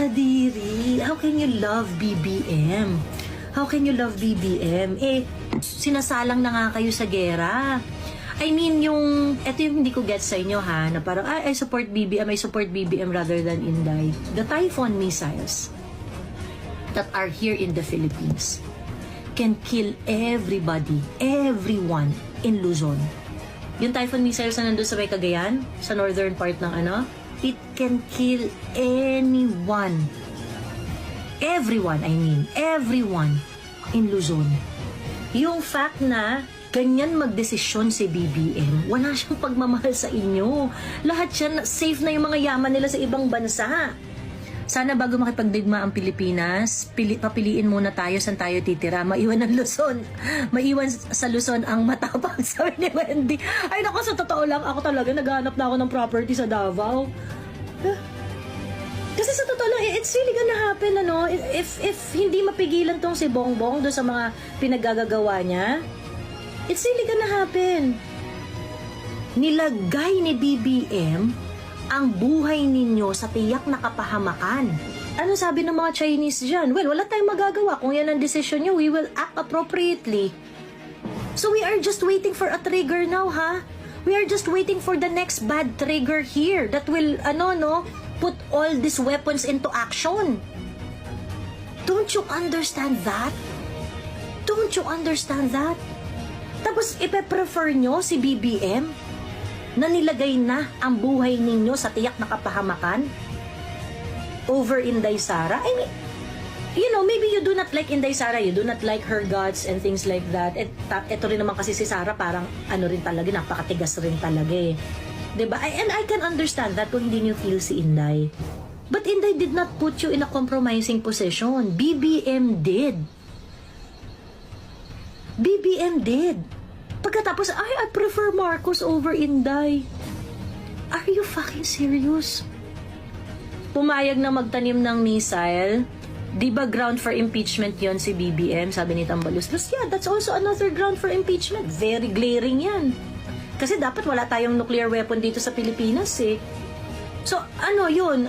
Kadiri, how can you love BBM? How can you love BBM? Eh, sinasalang na nga kayo sa gera. I mean, ito yung hindi ko get sa inyo ha, na parang, I support BBM rather than Inday. The Typhoon missiles that are here in the Philippines can kill everybody, everyone in Luzon. Yung Typhoon missiles na nandun sa may Cagayan, sa northern part ng it can kill anyone. Everyone in Luzon. Yung fact na ganyan magdesisyon si BBM, wala siyang pagmamahal sa inyo. Lahat yan, safe na yung mga yaman nila sa ibang bansa. Sana bago makipagdigma ang Pilipinas, papiliin muna tayo saan tayo titira. Maiwan ang Luzon. Maiwan sa Luzon ang matapang, sabi ni Wendy. Ay naku, sa totoo lang, ako talaga naghahanap na ako ng property sa Davao. Kasi sa totoo lang, it's really gonna happen, if hindi mapigilan tong si Bongbong doon sa mga pinaggagawa niya, it's really gonna happen. Nilagay ni BBM ang buhay ninyo sa tiyak na kapahamakan. Ano sabi ng mga Chinese dyan? Well, wala tayong magagawa. Kung yan ang decision nyo, we will act appropriately. So we are just waiting for a trigger now, ha? We are just waiting for the next bad trigger here that will, put all these weapons into action. Don't you understand that? Don't you understand that? Tapos ipe-prefer nyo si BBM na nilagay na ang buhay ninyo sa tiyak na kapahamakan over Inday Sara? I mean, maybe you do not like Inday Sara, you do not like her guts and things like that. Ito rin naman kasi si Sara parang rin talaga, napakatigas rin talaga eh. Diba? And I can understand that kung hindi nyo feel si Inday. But Inday did not put you in a compromising position. BBM did. BBM did. Pagkatapos, I prefer Marcos over Inday. Are you fucking serious? Pumayag na magtanim ng missile. Di ba ground for impeachment yon si BBM? Sabi ni Tambalus. Yeah, that's also another ground for impeachment. Very glaring yan. Kasi dapat wala tayong nuclear weapon dito sa Pilipinas eh. So, yun?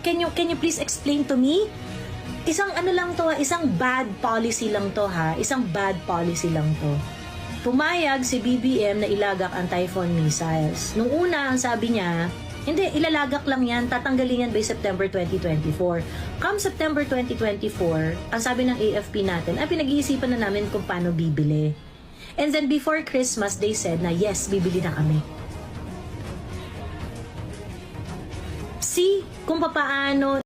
Can you please explain to me? Isang lang to ha, isang bad policy lang to ha. Isang bad policy lang to. Pumayag si BBM na ilagak ang Typhoon missiles. Nung una, ang sabi niya, hindi, ilalagak lang yan, tatanggalin yan by September 2024. Come September 2024, ang sabi ng AFP natin, pinag-iisipan na namin kung paano bibili. And then before Christmas, they said na yes, bibili na kami. See kung paano